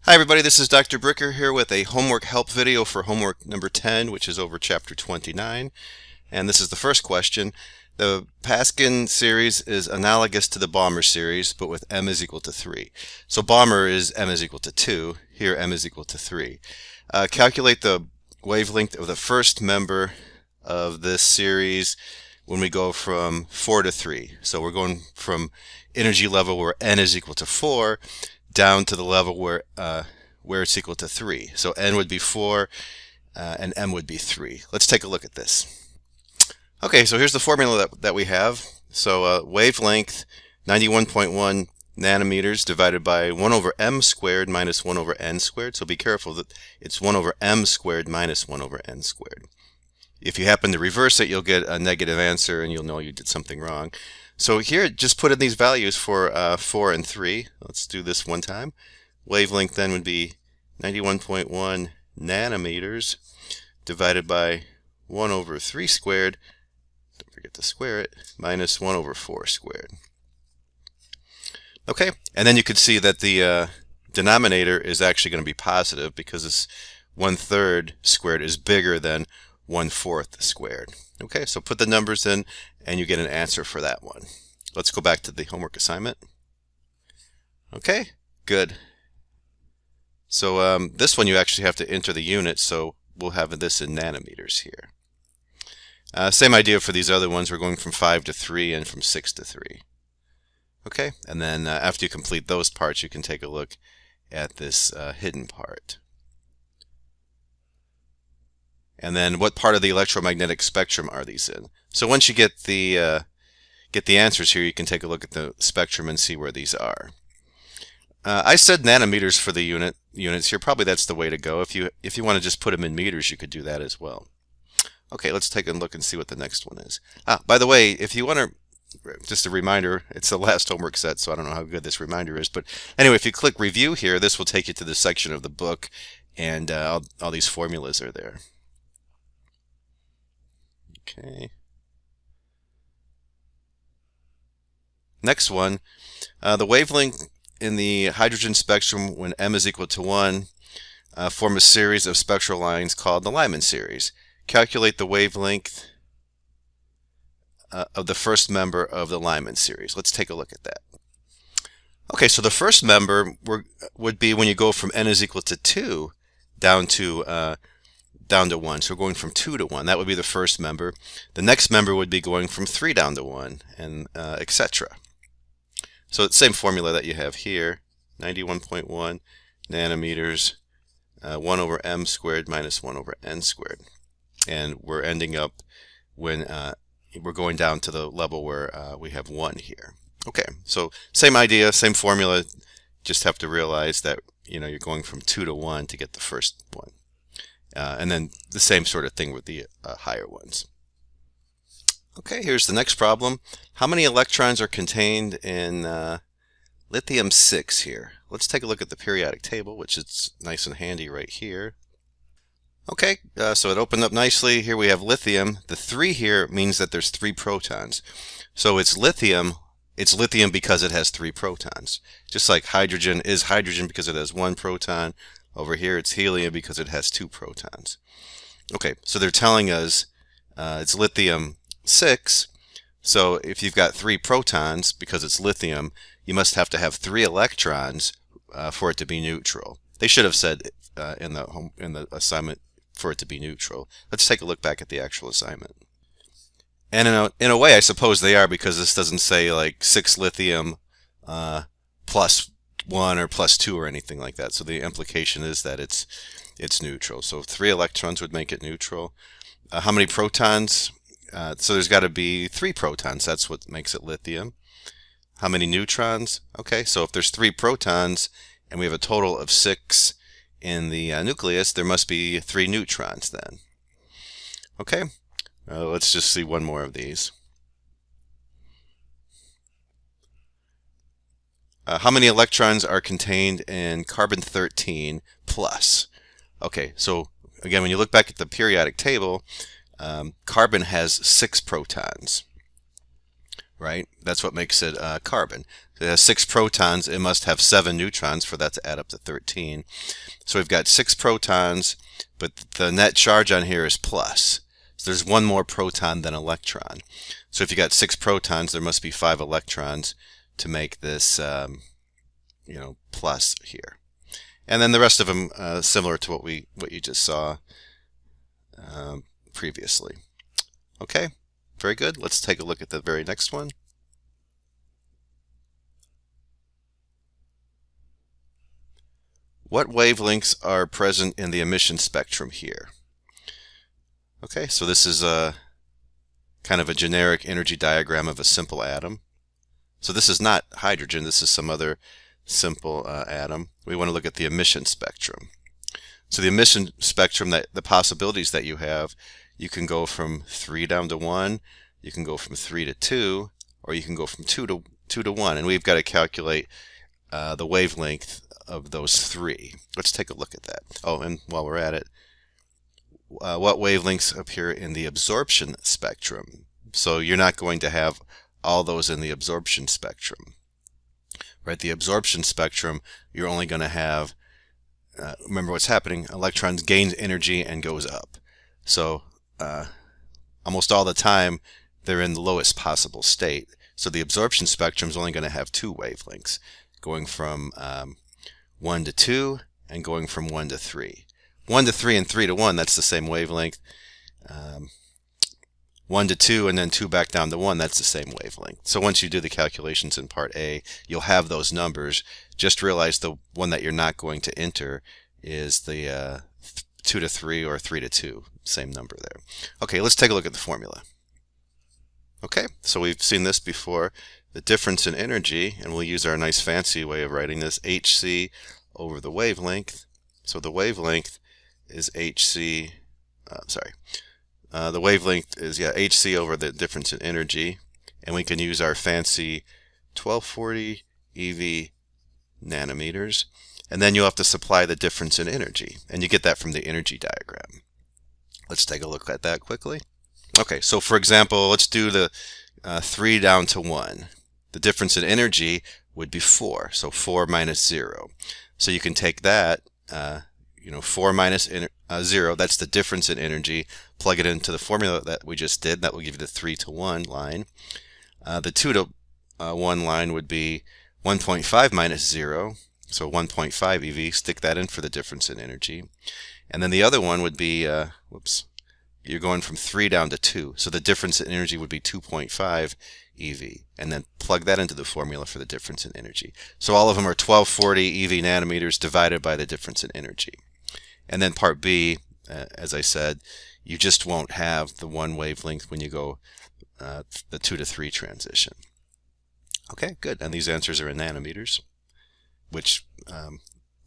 Hi everybody, this is Dr. Bricker here with a homework help video for homework number 10, which is over chapter 29. And this is the first question. The Paskin series is analogous to the Balmer series, but with m is equal to 3. So Balmer is m is equal to 2. Here m is equal to 3. Calculate the wavelength of the first member of this series when we go from 4 to 3. So we're going from energy level where n is equal to 4 down to the level where it's equal to 3. So n would be 4 and m would be 3. Let's take a look at this. Okay, so here's the formula that we have. So wavelength 91.1 nanometers divided by 1 over m squared minus 1 over n squared. So be careful that it's 1 over m squared minus 1 over n squared. If you happen to reverse it, you'll get a negative answer and you'll know you did something wrong. So here, just put in these values for 4 and 3. Let's do this one time. Wavelength then would be 91.1 nanometers divided by 1 over 3 squared, don't forget to square it, minus 1 over 4 squared. Okay, and then you could see that the denominator is actually going to be positive because this 1/3 squared is bigger than 1/4 squared. Okay, so put the numbers in and you get an answer for that one. Let's go back to the homework assignment. Okay, good. So this one you actually have to enter the units, so we'll have this in nanometers here. Same idea for these other ones. We're going from 5 to 3 and from 6 to 3. Okay, and then after you complete those parts, you can take a look at this hidden part. And then what part of the electromagnetic spectrum are these in? So once you get the answers here, you can take a look at the spectrum and see where these are. I said nanometers for the units here. Probably that's the way to go. If you want to just put them in meters, you could do that as well. Okay, let's take a look and see what the next one is. By the way, if you want to, just a reminder, it's the last homework set, so I don't know how good this reminder is. But anyway, if you click review here, this will take you to the section of the book, and all these formulas are there. Okay. Next one, the wavelength in the hydrogen spectrum when m is equal to 1 form a series of spectral lines called the Lyman series. Calculate the wavelength of the first member of the Lyman series. Let's take a look at that. Okay, so the first member would be when you go from n is equal to 2 down to 1. So we're going from 2 to 1. That would be the first member. The next member would be going from 3 down to 1, and etc. So it's the same formula that you have here, 91.1 nanometers, 1 over m squared minus 1 over n squared. And we're ending up when we're going down to the level where we have 1 here. Okay, so same idea, same formula, just have to realize that you're going from 2 to 1 to get the first one. And then the same sort of thing with the higher ones. Okay, here's the next problem. How many electrons are contained in lithium-6 here? Let's take a look at the periodic table, which is nice and handy right here. Okay, so it opened up nicely. Here we have lithium. The 3 here means that there's 3 protons. So it's lithium because it has 3 protons. Just like hydrogen is hydrogen because it has 1 proton. Over here it's helium because it has 2 protons. Okay, so they're telling us it's lithium-6. So if you've got 3 protons, because it's lithium, you must have to have 3 electrons for it to be neutral. They should have said in the assignment for it to be neutral. Let's take a look back at the actual assignment. And in a way, I suppose they are, because this doesn't say like 6 lithium plus 1 or plus 2 or anything like that. So the implication is that it's neutral. So 3 electrons would make it neutral. How many protons? So there's got to be 3 protons. That's what makes it lithium. How many neutrons? Okay, so if there's 3 protons and we have a total of 6 in the nucleus, there must be 3 neutrons then. Okay, let's just see one more of these. How many electrons are contained in carbon-13 plus? Okay, so again, when you look back at the periodic table, carbon has 6 protons, right? That's what makes it carbon. So it has 6 protons. It must have 7 neutrons for that to add up to 13. So we've got 6 protons, but the net charge on here is plus. So there's one more proton than electron. So if you got 6 protons, there must be 5 electrons to make this, plus here. And then the rest of them similar to what you just saw previously. Okay, very good. Let's take a look at the very next one. What wavelengths are present in the emission spectrum here? Okay, so this is a kind of a generic energy diagram of a simple atom. So this is not hydrogen, this is some other simple atom. We want to look at the emission spectrum. So the emission spectrum, the possibilities that you have, you can go from 3 down to 1, you can go from 3 to 2, or you can go from 2 to 1, and we've got to calculate the wavelength of those 3. Let's take a look at that. Oh, and while we're at it, what wavelengths appear in the absorption spectrum? So you're not going to have all those in the absorption spectrum, right? The absorption spectrum, you're only going to have, remember what's happening, electrons gain energy and goes up. So almost all the time they're in the lowest possible state. So the absorption spectrum is only going to have 2 wavelengths, going from 1 to 2 and going from 1 to 3. 1 to 3 and 3 to 1, that's the same wavelength. 1 to 2 and then 2 back down to 1, that's the same wavelength. So once you do the calculations in part A, you'll have those numbers. Just realize the one that you're not going to enter is the 2 to 3 or 3 to 2. Same number there. Okay, let's take a look at the formula. Okay, so we've seen this before. The difference in energy, and we'll use our nice fancy way of writing this, hc over the wavelength. So the wavelength is hc, the wavelength is hc over the difference in energy, and we can use our fancy 1240 eV nanometers, and then you'll have to supply the difference in energy, and you get that from the energy diagram. Let's take a look at that quickly. Okay, so for example, let's do the 3 down to 1. The difference in energy would be 4, so 4 minus 0. So you can take that, 4 minus 0, that's the difference in energy, plug it into the formula that we just did, that will give you the 3 to 1 line. The 2 to 1 line would be 1.5 minus 0, so 1.5 EV, stick that in for the difference in energy. And then the other one would be, you're going from 3 down to 2, so the difference in energy would be 2.5 EV, and then plug that into the formula for the difference in energy. So all of them are 1240 EV nanometers divided by the difference in energy. And then part B, as I said, you just won't have the 1 wavelength when you go the 2 to 3 transition. Okay, good. And these answers are in nanometers, which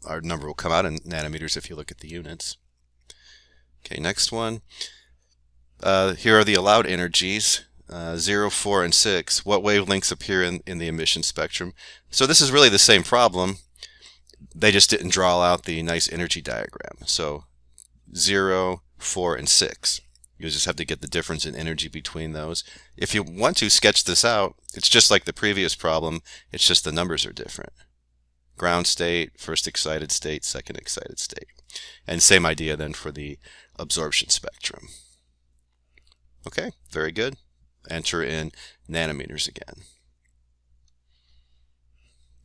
our number will come out in nanometers if you look at the units. Okay, next one. Here are the allowed energies, 0, 4, and 6. What wavelengths appear in the emission spectrum? So this is really the same problem. They just didn't draw out the nice energy diagram. So 0, 4, and 6. You just have to get the difference in energy between those. If you want to sketch this out, it's just like the previous problem. It's just the numbers are different. Ground state, first excited state, second excited state. And same idea then for the absorption spectrum. Okay, very good. Enter in nanometers again.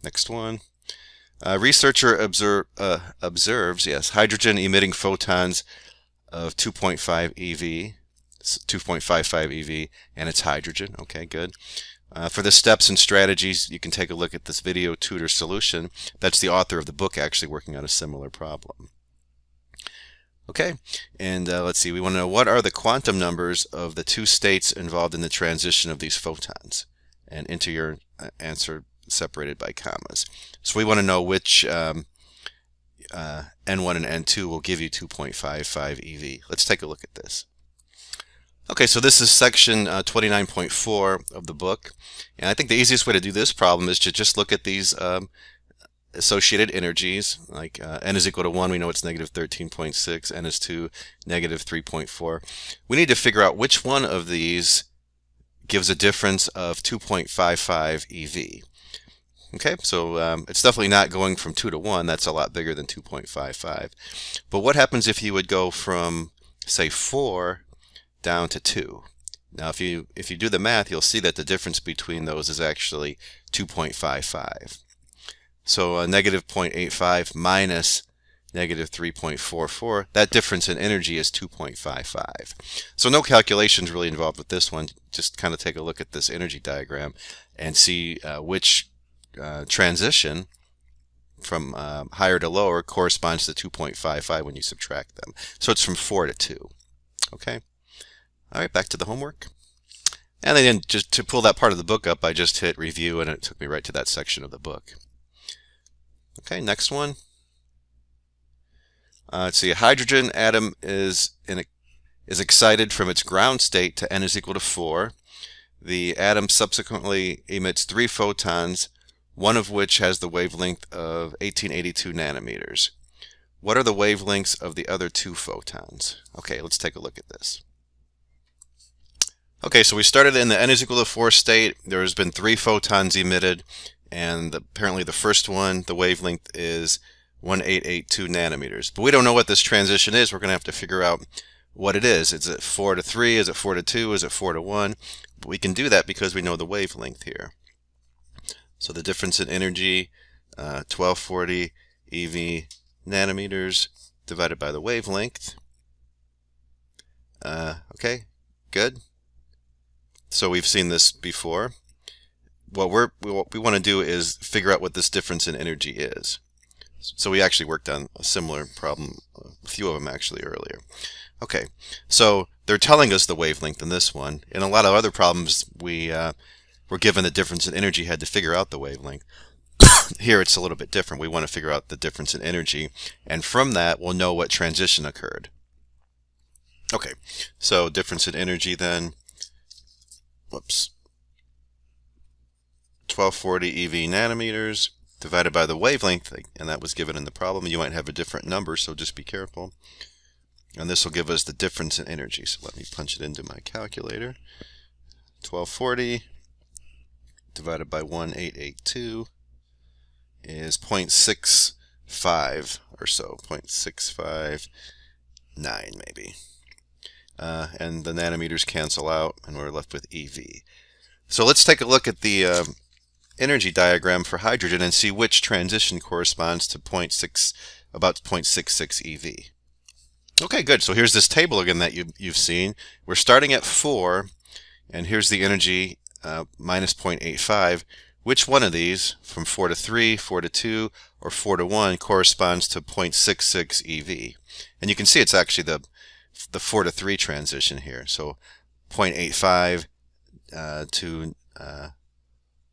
Next one. Researcher observes, hydrogen emitting photons of 2.5 eV, 2.55 eV, and it's hydrogen. Okay, good. For the steps and strategies, you can take a look at this video tutor solution. That's the author of the book actually working on a similar problem. Okay, and let's see, we want to know what are the quantum numbers of the 2 states involved in the transition of these photons, and enter your answer separated by commas. So we want to know which N1 and N2 will give you 2.55 eV. Let's take a look at this. Okay, so this is section 29.4 of the book, and I think the easiest way to do this problem is to just look at these associated energies, like n is equal to 1, we know it's negative 13.6, n is 2, negative 3.4. We need to figure out which one of these gives a difference of 2.55 eV. Okay, so it's definitely not going from 2 to 1. That's a lot bigger than 2.55. But what happens if you would go from, say, 4 down to 2? Now, if you do the math, you'll see that the difference between those is actually 2.55. So negative 0.85 minus negative 3.44, that difference in energy is 2.55. So no calculations really involved with this one. Just kind of take a look at this energy diagram and see which transition from higher to lower corresponds to 2.55 when you subtract them. So it's from 4 to 2. Okay. All right, back to the homework. And then just to pull that part of the book up, I just hit review and it took me right to that section of the book. Okay, next one. Let's see, a hydrogen atom is excited from its ground state to n is equal to 4. The atom subsequently emits 3 photons, one of which has the wavelength of 1882 nanometers. What are the wavelengths of the other 2 photons? Okay, let's take a look at this. Okay, so we started in the n is equal to 4 state. There has been 3 photons emitted, and apparently the first one, the wavelength is 1882 nanometers. But we don't know what this transition is. We're going to have to figure out what it is. Is it 4 to 3? Is it 4 to 2? Is it 4 to 1? But we can do that because we know the wavelength here. So the difference in energy, 1240 eV nanometers divided by the wavelength. Okay, good. So we've seen this before. What we want to do is figure out what this difference in energy is. So we actually worked on a similar problem, a few of them actually earlier. Okay, so they're telling us the wavelength in this one. In a lot of other problems, we were given the difference in energy, had to figure out the wavelength. Here it's a little bit different. We want to figure out the difference in energy, and from that we'll know what transition occurred. Okay, so difference in energy then, whoops, 1240 eV nanometers divided by the wavelength, and that was given in the problem. You might have a different number, so just be careful. And this will give us the difference in energy. So let me punch it into my calculator. 1240 divided by 1882 is 0.65 or so, 0.659 maybe. And the nanometers cancel out, and we're left with eV. So let's take a look at the energy diagram for hydrogen and see which transition corresponds to about 0.66 eV. Okay, good. So here's this table again that you've seen. We're starting at 4, and here's the energy minus 0.85. Which one of these, from 4 to 3, 4 to 2, or 4 to 1, corresponds to 0.66 eV? And you can see it's actually the 4 to 3 transition here. So 0.85 to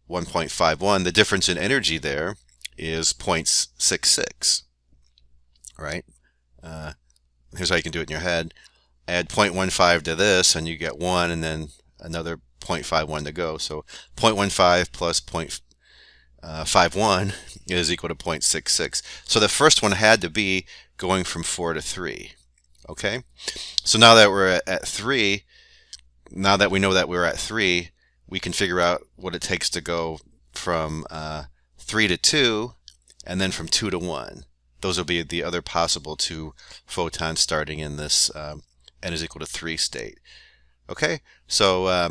1.51. The difference in energy there is 0.66. Right? Here's how you can do it in your head. Add 0.15 to this, and you get 1, and then another 0.51 to go. So 0.15 plus 0.51 is equal to 0.66. So the first one had to be going from 4 to 3. Okay? So now that we're at 3, now that we know that we're at 3, we can figure out what it takes to go from 3 to 2, and then from 2 to 1. Those will be the other possible 2 photons starting in this n is equal to 3 state. Okay, so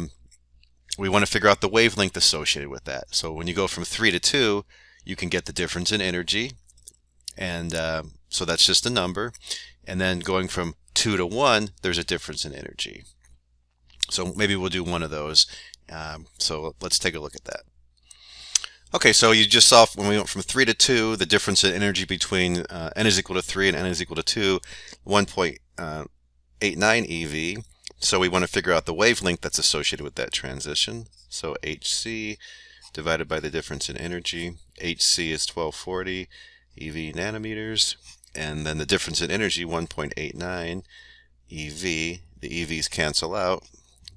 we want to figure out the wavelength associated with that. So when you go from 3 to 2, you can get the difference in energy, and so that's just a number. And then going from 2 to 1, there's a difference in energy. So maybe we'll do one of those. So let's take a look at that. Okay, so you just saw when we went from 3 to 2, the difference in energy between n is equal to 3 and n is equal to 2, 1.89 eV. So we want to figure out the wavelength that's associated with that transition. So Hc divided by the difference in energy. Hc is 1240 eV nanometers, and then the difference in energy, 1.89 eV. The EVs cancel out.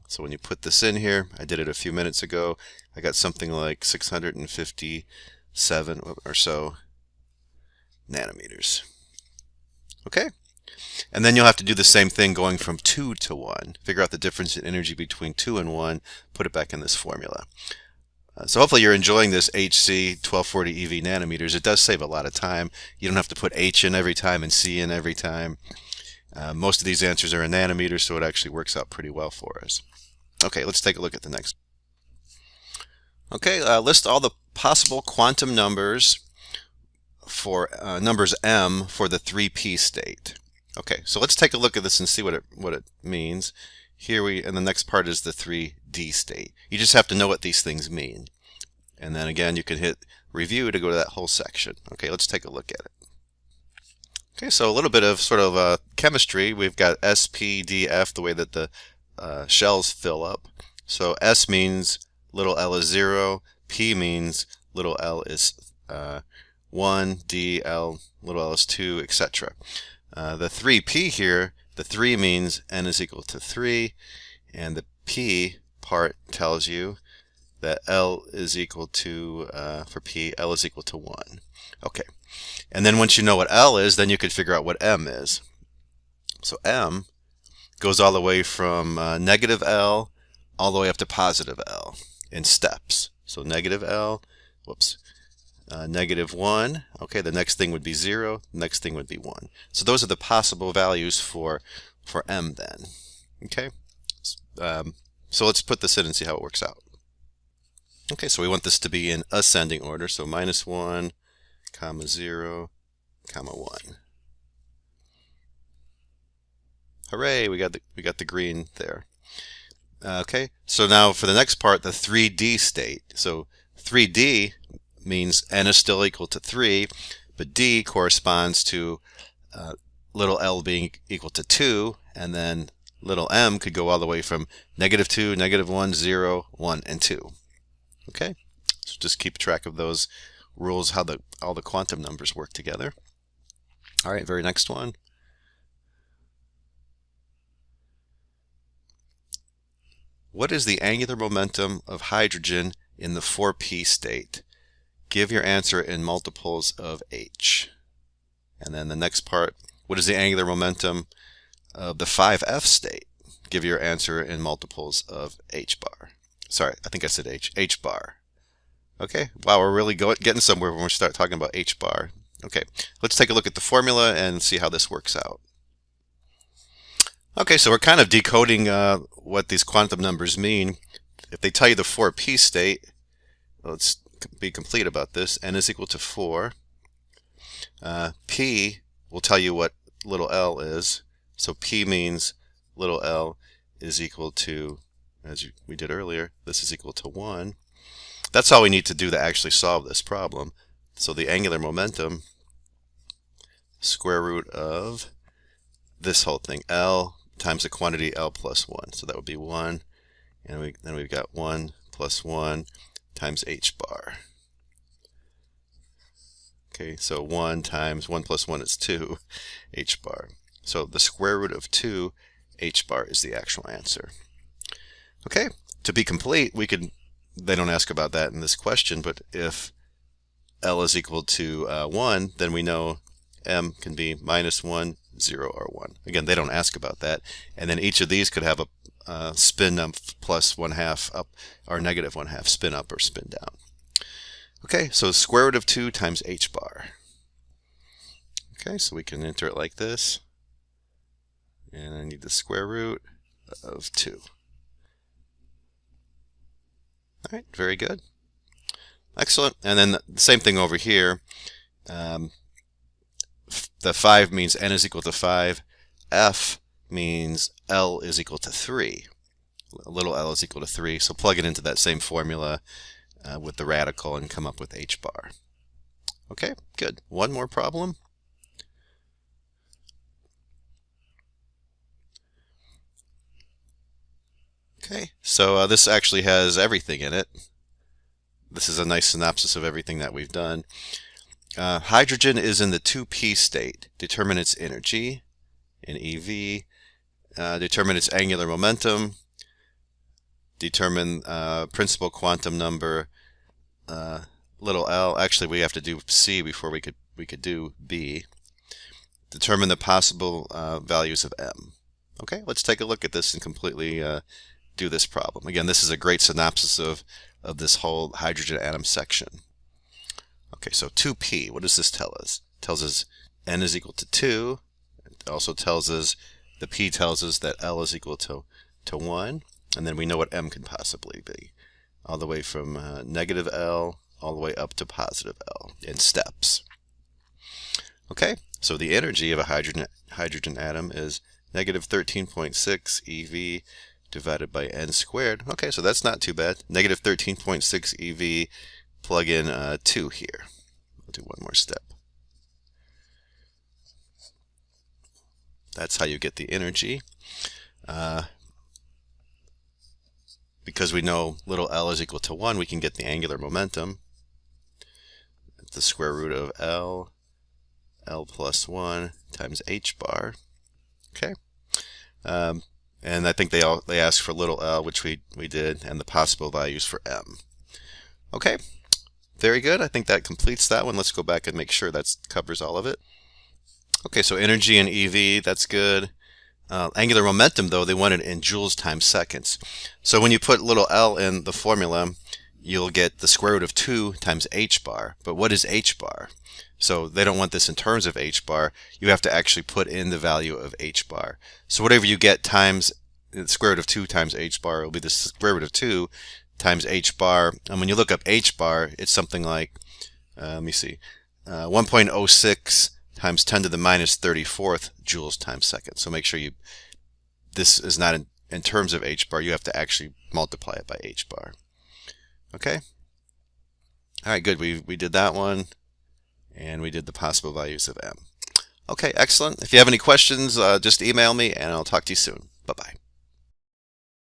So when you put this in here, I did it a few minutes ago, I got something like 657 or so nanometers. Okay, And then you'll have to do the same thing going from 2 to 1. Figure out the difference in energy between 2 and 1, put it back in this formula. So hopefully you're enjoying this HC 1240 EV nanometers. It does save a lot of time. You don't have to put H in every time and C in every time. Most of these answers are in nanometers, so it actually works out pretty well for us. Okay, let's take a look at the next. Okay, list all the possible quantum numbers for numbers m for the 3p state. Okay, so let's take a look at this and see what it means. Here and the next part is the 3d state. You just have to know what these things mean. And then again, you can hit review to go to that whole section. Okay, let's take a look at it. Okay, so a little bit of sort of chemistry. We've got S, P, D, F, the way that the shells fill up. So S means little l is 0, P means little l is 1, D, L, little l is 2, etc. The 3p here, the 3 means n is equal to 3, and the p part tells you that l is equal to, for p, l is equal to 1. Okay, and then once you know what l is, then you can figure out what m is. So m goes all the way from negative l all the way up to positive l in steps. So negative l, negative 1, okay, the next thing would be 0, the next thing would be 1. So those are the possible values for m then. Okay, so let's put this in and see how it works out. Okay, so we want this to be in ascending order, so -1, comma 0, comma 1. Hooray, we got the green there. Okay, so now for the next part, the 3D state. So 3D means n is still equal to 3, but D corresponds to little l being equal to 2, and then little m could go all the way from -2, -1, 0, 1, and 2. Okay, so just keep track of those rules, how all the quantum numbers work together. All right, very next one. What is the angular momentum of hydrogen in the 4p state? Give your answer in multiples of h. And then the next part, what is the angular momentum of the 5f state? Give your answer in multiples of h bar. Sorry, I think I said h bar. Okay, wow, we're really getting somewhere when we start talking about h bar. Okay, let's take a look at the formula and see how this works out. Okay, so we're kind of decoding what these quantum numbers mean. If they tell you the 4p state, let's be complete about this. N is equal to 4. P will tell you what little l is. So P means little l is equal to, as we did earlier, this is equal to 1. That's all we need to do to actually solve this problem. So the angular momentum, square root of this whole thing, L times the quantity L plus 1. So that would be 1. And then we've got 1 plus 1 times h bar. Okay, so 1 times 1 plus 1 is 2 h bar. So the square root of 2 h bar is the actual answer. Okay, to be complete, they don't ask about that in this question, but if L is equal to 1, then we know M can be -1, 0, or 1. Again, they don't ask about that. And then each of these could have a spin up plus 1/2 up, or -1/2 spin up or spin down. Okay, so square root of 2 times h bar. Okay, so we can enter it like this. And I need the square root of 2. All right, very good. Excellent. And then the same thing over here. The 5 means n is equal to 5. F means L is equal to 3. Little l is equal to 3. So plug it into that same formula with the radical and come up with h bar. Okay, good. One more problem. Okay, so this actually has everything in it. This is a nice synopsis of everything that we've done. Hydrogen is in the 2p state. Determine its energy in eV. Determine its angular momentum. Determine principal quantum number little l. Actually, we have to do C before we could do B. determine the possible values of M. Okay, let's take a look at this and completely do this problem. Again, this is a great synopsis of this whole hydrogen atom section. Okay, so 2p, what does this tell us? It tells us N is equal to 2. It also tells us, the P tells us that L is equal to 1. And then we know what M can possibly be. All the way from negative L all the way up to positive L in steps. Okay, so the energy of a hydrogen atom is negative 13.6 eV divided by N squared. Okay, so that's not too bad. Negative 13.6 eV, plug in 2 here. We'll do one more step. That's how you get the energy. Because we know little l is equal to 1, we can get the angular momentum. The square root of L plus 1 times h bar. Okay. And I think they asked for little l, which we did, and the possible values for M. Okay. Very good. I think that completes that one. Let's go back and make sure that covers all of it. Okay, so energy in eV, that's good. Angular momentum, though, they want it in joules times seconds. So when you put little l in the formula, you'll get the square root of 2 times h bar. But what is h bar? So they don't want this in terms of h bar. You have to actually put in the value of h bar. So whatever you get times the square root of 2 times h bar will be the square root of 2 times h bar. And when you look up h bar, it's something like, let me see, 1.06 times 10 to the minus 34th joules times second. So make sure this is not in terms of h bar. You have to actually multiply it by h bar. Okay. All right, good. We did that one, and we did the possible values of M. Okay, excellent. If you have any questions, just email me, and I'll talk to you soon. Bye-bye.